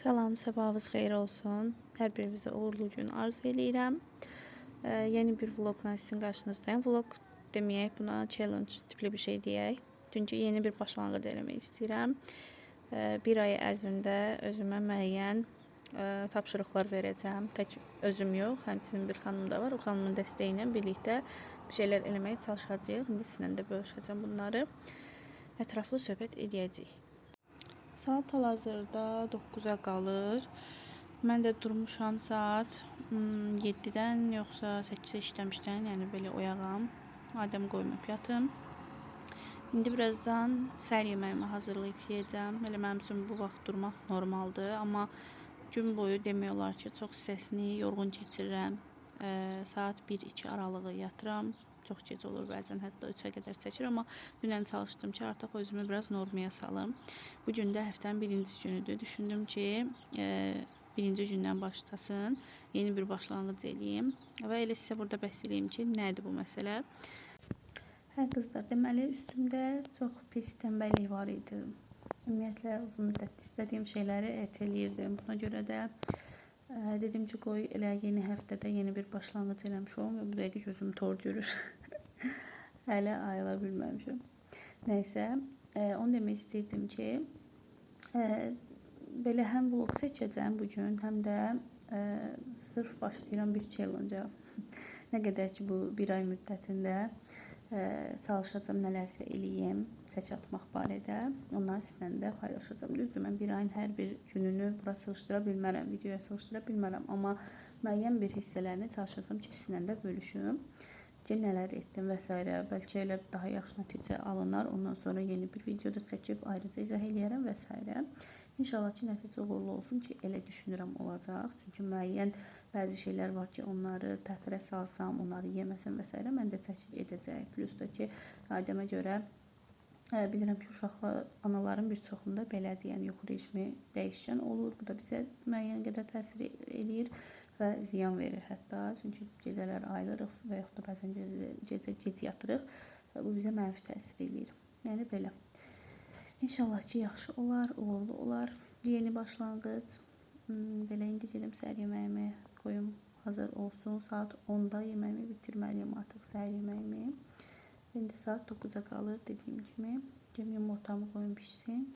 Salam, sabahınız xeyir olsun. Hər birinizə uğurlu gün arzu edirəm. Yeni bir vlogla sizin qarşınızdayım. Vlog deməyək, buna challenge tipli bir şey deyək. Çünki yeni bir başlanğıc eləmək istəyirəm. Bir ay ərzində özümə müəyyən tapşırıqlar verəcəm. Tək özüm yox, həmçinin bir xanım da var. O xanımın dəstəyi ilə birlikdə bir şeylər eləməyə çalışacağıq. İndi sizinlə də bölüşəcəm bunları. Ətraflı söhbət edəcəyik. Saat hal-hazırda 9-a qalır. Mən də durmuşam saat 7-dən yoxsa 8-ə işləmişdən, yəni belə oyağam. Adəm qoymayıb yatım. İndi birazdan səhər yeməyimi hazırlayıb yeyəcəm. Elə mənim üçün bu vaxt durmaq normaldır, amma gün boyu demək olar ki, çox hissəsini yorğun keçirirəm. Saat 1-2 aralığı yatıram. Çox gec olur, bəzən hətta 3-ə qədər çəkir, amma dünən çalışdım ki, artıq özümü biraz normaya salım. Bu gün də həftənin birinci günüdür. Düşündüm ki, birinci gündən başlasın, yeni bir başlanğıc eləyim və elə sizə burada bəhs eləyim ki, nədir bu məsələ. Hə qızlar, deməli üstümdə çox pis tənbəllik var idi. Ümumiyyətlə uzun müddət istədiyim şeyləri erteləyirdim. Buna görə də dedim ki, qoy elə yeni həftədə yeni bir başlanğıc eləmiş olum və bu dəqiqə gözüm tor görür. Hələ ayıla bilməmişim. Nəysə, onu demək istəyirdim ki, belə həm vlog seçəcəm bugün, həm də sırf başlayıram bir challenge-a. Nə qədər ki, bu bir ay müddətində çalışacağım, nələrsə eləyim, səç atmaq barədə. Onları sizinlə də paylaşacağım. Düzdür, mən bir ayın hər bir gününü bura sığışdıra bilmərəm, videoya sığışdıra bilmərəm. Amma müəyyən bir hissələrini çalışacağım ki, sizinlə də bölüşüm. Ki, nələr etdim və s. Bəlkə elə daha yaxşı nəticə alınar. Ondan sonra yeni bir videoda çəkib ayrıca izah eləyərəm və s. İnşallah ki, nəticə uğurlu olsun ki, elə düşünürəm olacaq. Çünki müəyyən bəzi şeylər var ki, onları təxirə salsam, onları yeməsəm və s. mən də çəkib edəcək. Plus da ki, Adəmə görə bilirəm ki, uşaqlı anaların bir çoxunda belədir. Yəni, yuxu rejimi dəyişən olur. Bu da bizə müəyyən qədər təsir eləyir və ziyan verir hətta. Çünki gecələr ayılırıq və yaxud da bəzən gecə gec yatırıq. Bu bizə mənfi təsir eləyir. Yəni, belə. İnşallah ki, yaxşı olar, uğurlu olar. Yeni başlanğıc. Belə indi gedim səhər yeməyimi qoyum, hazır olsun. Saat 10-da yeməyimi bitirməliyim artıq səhər yeməyimi. İndi saat 9-a qalır dediyim kimi. Gedim yumurtamı qoyum pişsin.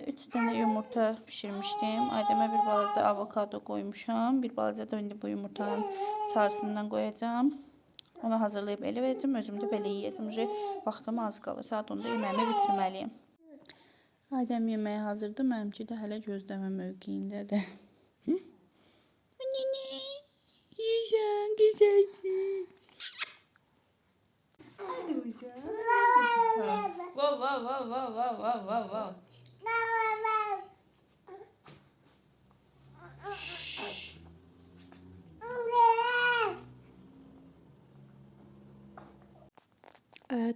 Üç tane yumurta pişirmiştim. Aydemə bir balaca avokado koymuşam. Bir balaca da indi bu yumurtanın sarısından koyacağım. Onu hazırlayıb elə verəcəm. Özüm də belə yiyəcəm. Vaxtım az qalır. Saat 10-da yeməyimi bitirməliyim. Adəm yeməyi hazırdır. Mənimki də hələ gözləmə mövqeyindədir. Nene, yiyəcəm, güzelsin. Hadi uşaq. Vav, vav, vav, vav, vav, vav, vav, vav.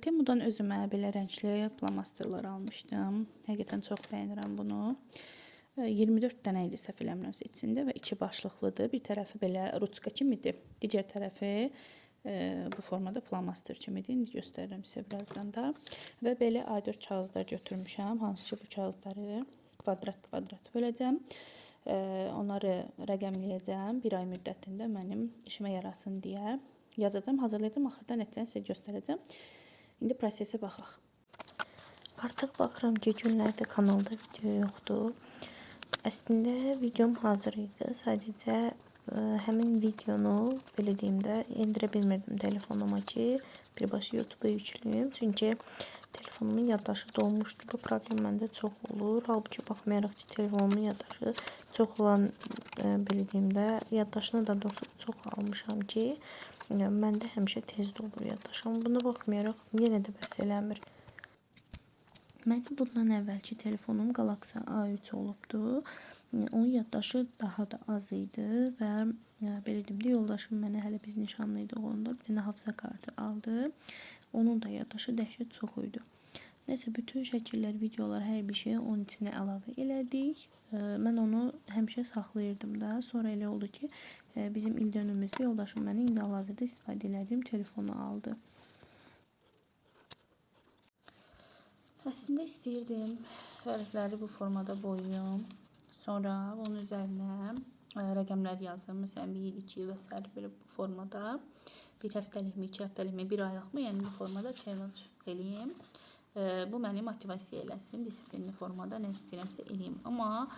Temudan özümə belə rəngli plamasterlar almışdım. Həqiqətən çox bəyənirəm bunu. 24 dənə idi səhv eləmirəmsə içində və 2 başlıqlıdır. Bir tərəfi belə ruçka kimidir. Digər tərəfi bu formada plamaster kimidir. İndi göstərirəm sizə birazdan da. Və belə A4 kağızlar götürmüşəm. Hansı ki, bu kağızları kvadrat böləcəm. Onları rəqəmləyəcəm. Bir ay müddətində mənim işimə yarasın deyə yazacağım, hazırlayacağım. Axırda nəticəni sizə göstərəcəm. İndi prosesə baxaq. Artıq baxıram ki, günlərdə kanalda video yoxdur. Əslində videom hazır idi. Sadəcə həmin videonu belə deyim də endirə bilmirdim telefonuma ki, birbaşa YouTube'a yükləyim. Çünki telefonumun yaddaşı dolmuşdu. Bu problem məndə çox olur. Halbuki baxmayaraq ki, telefonumun yaddaşı çox olan belə deyim də yaddaşını da çox almışam ki, məndə həmişə tez dolur yaddaş. Amma buna baxmayaraq yenə də bəs eləmir. Mənim bundan əvvəlki telefonum Galaxy A3 olubdu. onun yaddaşı daha da az idi və belə deyim də, yoldaşım mənə hələ biz nişanlı idi onda bir dənə hafıza kartı aldı. Onun da yaddaşı dəhşət çox idi. Nəysə, bütün şəkillər, videolar, hər bir şey onun içinə əlavə elədik. Mən onu həmişə saxlayırdım da. Sonra elə oldu ki, bizim ildönümüzdə yoldaşım mənə indi hal-hazırda istifadə etdiyim telefonu aldı. Əslində istəyirdim hərfləri bu formada boyayım. Sonra onun üzərinə rəqəmlər yazdım. Məsələn 1, 2 və s. belə bu formada. Bir həftəlikmi, 2 həftəlikmi, 1 aylıqmı, yəni bu formada challenge eləyim. Bu məni motivasiya eləsin, disiplinli formada nə istəyirəmsə eləyim. Amma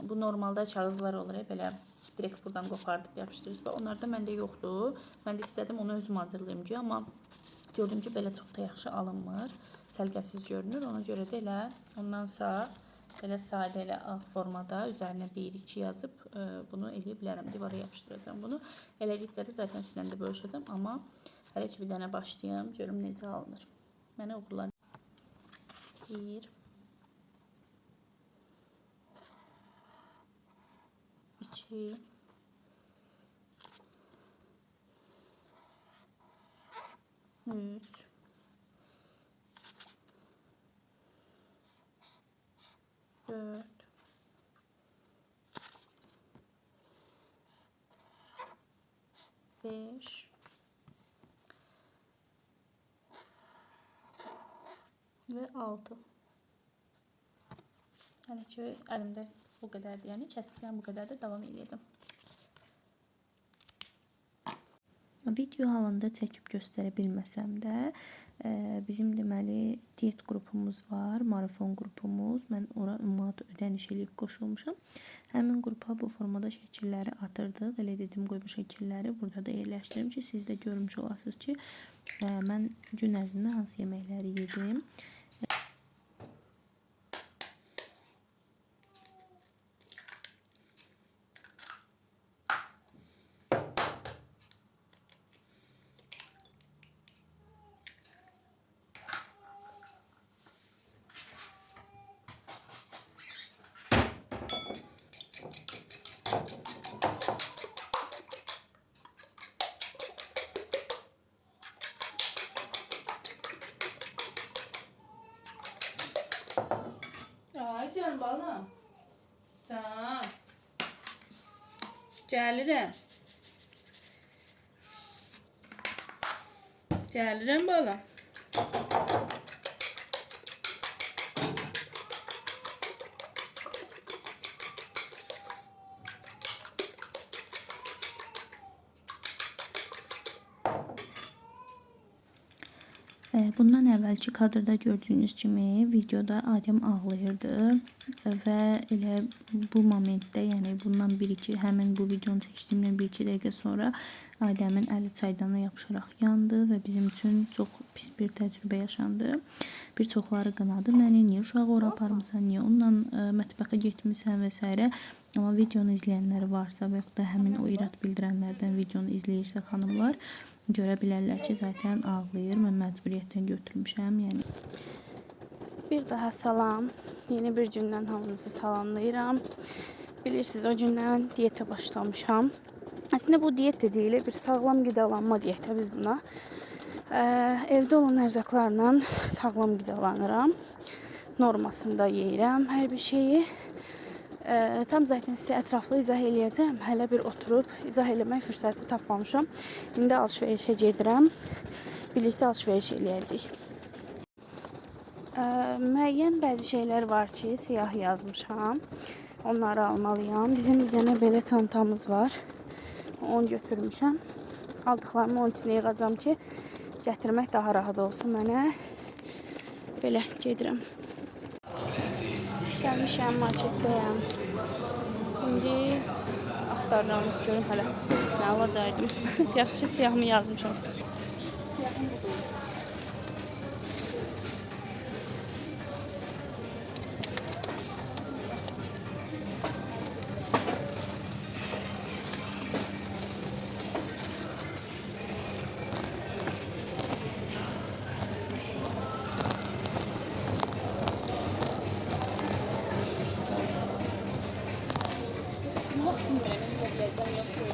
bu normalda kağızlar olur, belə direkt buradan qopardıb yapışdırırız. Onlar da məndə yoxdur. Mən də istədim onu özüm hazırlayım ki, amma gördüm ki, belə çox da yaxşı alınmır. Səlqəsiz görünür. Ona görə də elə ondansa belə sadə elə ağ formada üzərinə 1, 2 yazıb bunu eləyə bilərəm. Divara yapışdıracağım bunu. Elədikcə də zaten üstündə bölüşəcəm. Amma hələ ki bir dənə başlayayım. Görüm necə alınır. Mənə uğurlar. 1 2 3 4 5 ve 6. Yəni ki, əlimdə bu qədərdir. Yəni kəsdirəm bu qədər də davam edəcəm. Video halında çəkib göstərə bilməsəm də, bizim deməli diyet qrupumuz var, marafon qrupumuz. Mən ora ümumi ödəniş eləyib qoşulmuşam. Həmin qrupa bu formada şəkilləri atırdıq. Elə dedim, qoy bu şəkilləri burada da yerləşdirim ki, siz də görmüş olasınız ki, mən gün ərzində hansı yeməkləri yedim. Ay canım balam. Can. Gəlirəm. Gəlirəm balam. Bundan əvvəlki kadrda gördüyünüz kimi videoda Adəm ağlayırdı və elə bu momentdə, yəni bundan 1-2 həmin bu videonu çəkdiyimdən 1-2 dəqiqə sonra Adəmin əli çaydana yapışaraq yandı və bizim üçün çox pis bir təcrübə yaşandı. Bir çoxları qınadı məni, niyə uşağı ora aparmısan, niyə onunla mətbəxə getmisən və s. Amma videonu izləyənlər varsa və yaxud da həmin o irad bildirənlərdən videonu izləyirsə xanımlar, görə bilərlər ki, zaten ağlayır. Mən məcburiyyətdən götürmüşəm. Yəni bir daha salam. Yeni bir gündən hamınızı salamlayıram. Bilirsiniz, o gündən diyetə başlamışam. Əslində bu diyet də deyil, bir sağlam qidalanma diyetə biz buna. Evdə olan ərzaqlarla sağlam qidalanıram. Normasında yeyirəm hər bir şeyi. Tam zaten sizə ətraflı izah eləyəcəm. Hələ bir oturub izah eləmək fürsəti tapmamışam. İndi alışverişə gedirəm. Birlikdə alışveriş eləyəcəyik. Müəyyən bəzi şeylər var ki, siyah yazmışam. Onları almalıyam. Bizim bir dənə belə çantamız var. Onu götürmüşəm. Aldıqlarımı onun içine yığacam ki, gətirmək daha rahat olsun mənə. Belə gedirəm. Gəlmişəm, marketdəyəm. İndi axtarıram, görüm hələ nə alacaqdım. Yaxşı ki, siyahımı yazmışam. Siyahım budur. Gözləyəcəm, yoxdur.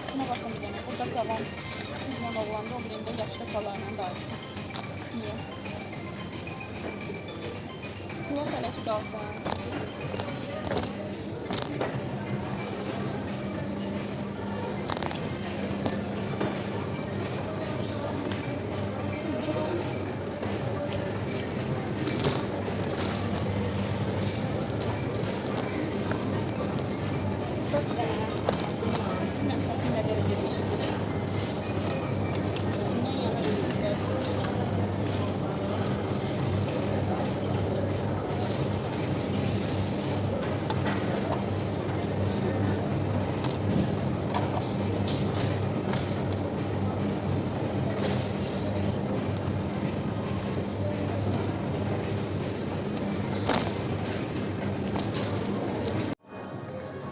Buna baxın bir dənə. Burada cavan qızla oğlanda, o birində yaşlı kalarla dayışır. Niyə? Yox, hələ ki qalsan.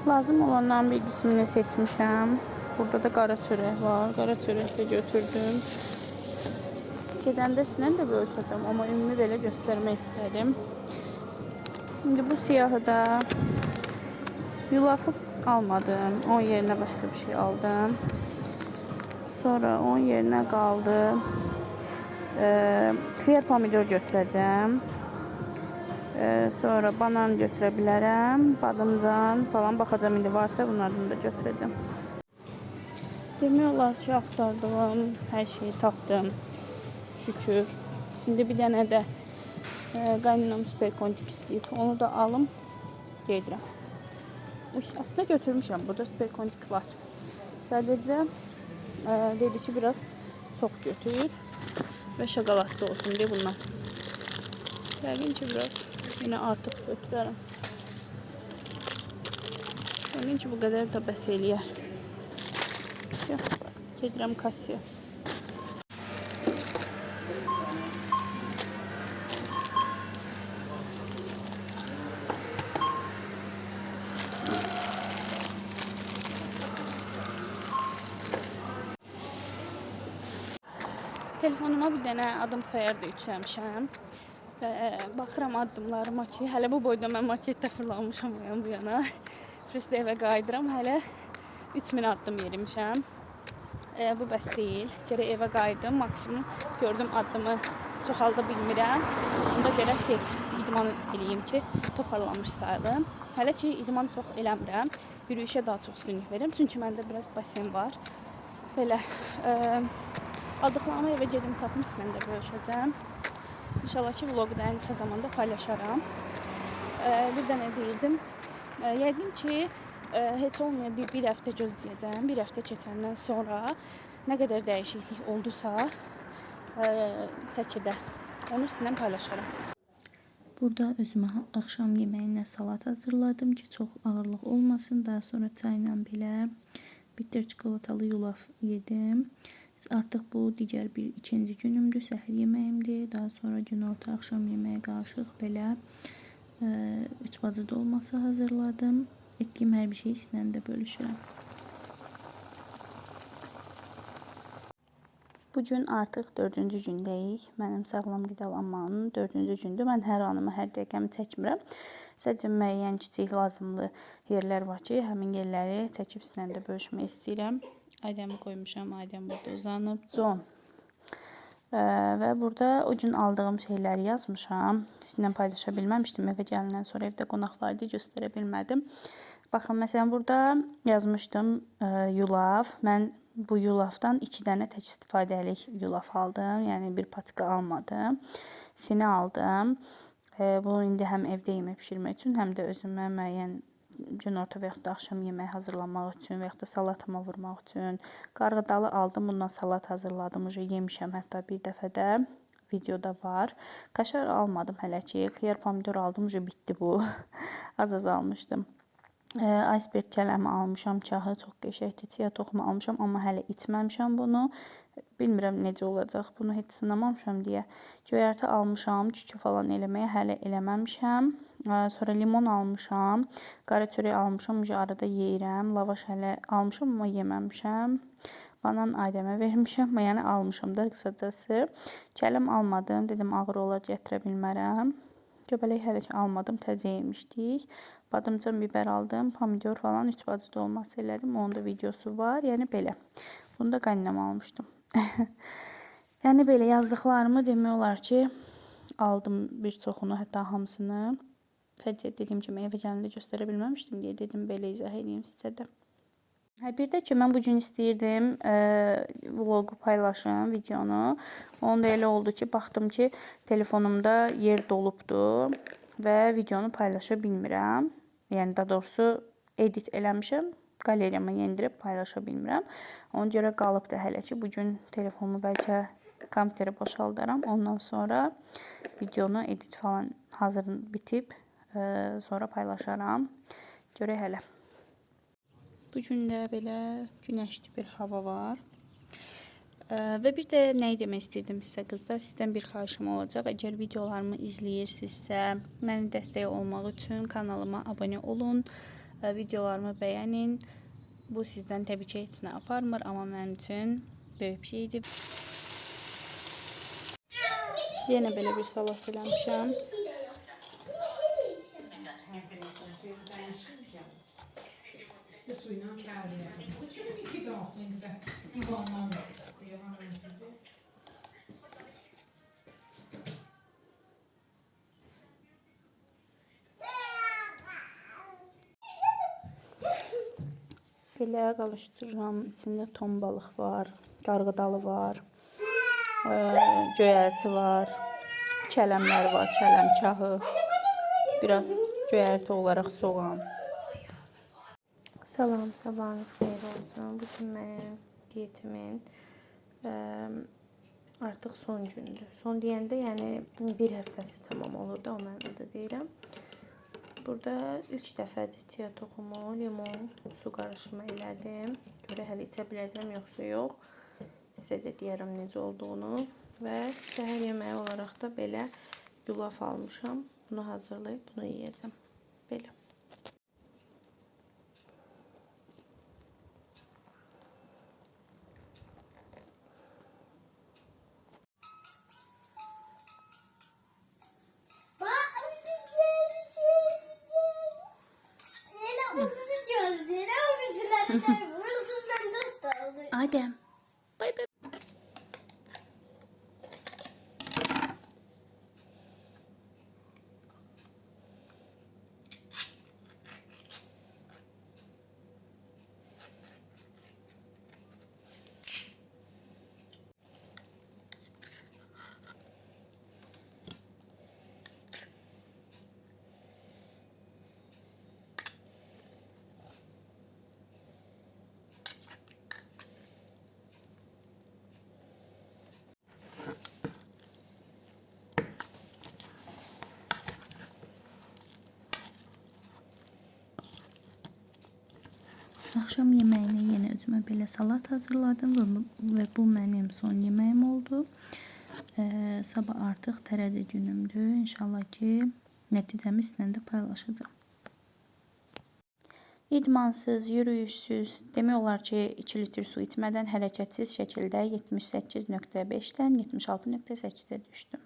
Lazım olanların bir qismini seçmişəm. Burada da qara çörək var. Qara çörək də götürdüm. Gedəndə sizinlə də bölüşəcəm, amma ümumi belə göstərmək istədim. Şimdi bu siyahı da yulafı almadım. Onun yerine başka bir şey aldım. Sonra onun yerine qaldı. Xiyar pomidor götürəcəm. Sonra banan götürə bilərəm, badımcan falan baxacağım, indi varsa bunlardan da götürəcəm. Demək olar ki, axtardım, hər şeyi tapdım, şükür. İndi bir dənə də qaynanam super kontik istəyir, onu da alım, gedirəm. Aslında götürmüşəm, burada super kontik var. Sadəcə dedi ki, biraz çox götür və şokoladlı olsun deyə bundan. Yəqin ki, biraz yine artıq götürərəm. Yəqin ki, bu qədər də bəs eləyər. Gedirəm kassiya. Telefonuma bir dənə adım sayar da yükləmişəm. Baxıram addımlarıma ki, hələ bu boyda mən marketdə fırlanmışam bu yana. First evə qayıdıram, hələ 3000 addım yerimişəm. Bu bəs deyil. Gərək evə qayıdım, maksimum gördüm addımı çoxalda bilmirəm. Onda gərək idman eləyim ki, toparlanmış sayılım. Hələ ki idman çox eləmirəm. Yürüyüşə daha çox üstünlük verirəm. Çünki məndə biraz basen var. Belə aldıqlarımı evə gedim çatım, sizinlə də bölüşəcəm. İnşallah ki vlogu da en kısa zamanda paylaşaram. Bir dənə deyirdim. Yəqin ki heç olmayan bir həftə gözləyəcəm. Bir həftə keçəndən sonra nə qədər dəyişiklik oldusa çəkidə onu sizinlə paylaşaram. Burada özümə axşam yeməyinə salat hazırladım ki, çox ağırlıq olmasın. Daha sonra çayla belə bitter çikolatalı yulaf yedim. Artıq bu digər bir ikinci günümdür, səhər yeməyimdir. Daha sonra günorta axşam yeməyə qarışıq belə 3 bacı dolması hazırladım. Etdiyim hər bir şeyi sizinlə də bölüşürəm. Bugün artıq 4-cü gündəyik. Mənim sağlam qidalanmanın 4-cü gündür. Mən hər anımı, hər dəqiqəmi çəkmirəm. Sadəcə müəyyən kiçik lazımlı yerlər var ki, həmin yerləri çəkib sizinlə də bölüşmək istəyirəm. Aydəmi qoymuşam, Aydəm burada uzanıb. John. Və burada o gün aldığım şeyləri yazmışam. Sizinlə paylaşa bilməmişdim. Evə gələndən sonra evdə qonaqlardı, göstərə bilmədim. Baxın, məsələn, burada yazmışdım yulaf. Mən bu yulafdan 2 dənə tək istifadəlik yulaf aldım. Yəni bir patika almadım. Sini aldım. Bunu indi həm evdə yemək pişirmək üçün, həm də özümə müəyyən günorta və yaxud da axşam yeməyi hazırlamaq üçün və yaxud da salatama vurmaq üçün. Qarğıdalı aldım, bundan salat hazırladım. Yemişəm hətta bir dəfə də. Videoda var. Kaşar almadım hələ ki. Xiyar pomidor aldım, bitdi bu. Az almışdım. Iceberg kələmi almışam, çahı çox qəşəngdir. Chia toxumu almışam, amma hələ içməmişəm bunu. Bilmirəm necə olacaq. Bunu heç sınamamışam deyə. Göyərti almışam, çükü falan eləməyə hələ eləməmişəm. Sonra limon almışam, qara çörək almışam, arada yeyirəm. Lavaş hələ almışam, amma yeməmişəm. Banan Aydəmə vermişəm, yəni almışam da qısacası. Kələm almadım, dedim ağır olar, gətirə bilmərəm. Göbələk hələ ki almadım, təzə yemişdik. Badımcan biber aldım, pomidor falan 3 bacı dolması elədim. Onun da videosu var. Yəni belə. Bunu da qaynam almışdım. Yəni belə yazdıqlarımı demək olar ki aldım bir çoxunu, hətta hamısını. Sadəcə dediyim kimi evə gələndə göstərə bilməmişdim deyə dedim belə izah edeyim sizə də. Bir də ki mən bu gün istəyirdim vlogu paylaşım, videonu. Onun da elə oldu ki baxdım ki telefonumda yer dolubdu və videonu paylaşa bilmirəm. Yəni daha doğrusu edit eləmişəm, qaleriyama yendirib paylaşa bilmirəm. Ona görə qalıbdı hələ ki bu gün telefonumu bəlkə kompüterə boşaldaram. Ondan sonra videonu edit falan hazır bitib sonra paylaşaram. Görək hələ. Bu gün də belə günəşli bir hava var. Və bir də nəyi demək istəyirdim sizə qızlar, sizdən bir xahişim olacaq. Əgər videolarımı izləyirsinizsə, mənə dəstək olmaq üçün kanalıma abunə olun, videolarımı bəyənin. Bu sizdən təbii ki heç nə aparmır, amma mənim üçün böyük bir şeydir. Yenə belə bir salat eləmişəm. Suyla kârlayalım. Bu kimin iki dağılında divandan var. Belə qarışdırıram. İçində ton balıq var, qarğıdalı var, göyərti var, kələmlər var, kələm çahı, biraz göyərti olaraq soğan. Salam, sabahınız xeyir olsun. Bugün mənim diyetimin artıq son gündür. Son deyəndə, yəni bir həftəsi tamam olurdu, o mənada deyirəm. Burada ilk dəfədir chia toxumu, limon, su qarışımı elədim. Görə hələ içə biləcəm, yoxsa yox. Sizə də deyərəm necə olduğunu. Və səhər yeməyi olaraq da belə yulaf almışam. Bunu hazırlayıb bunu yeyəcəm. Belə. Adem. Bay bay. Akşam yeməyinə yenə özümə belə salat hazırladım və bu mənim son yeməyim oldu. Sabah artıq tərəzi günümdür. İnşallah ki nəticəmi sizinlə də paylaşacağım. İdmansız, yürüyüşsüz, demək olar ki 2 litr su içmədən hərəkətsiz şəkildə 78.5-dən 76.8-ə düşdüm.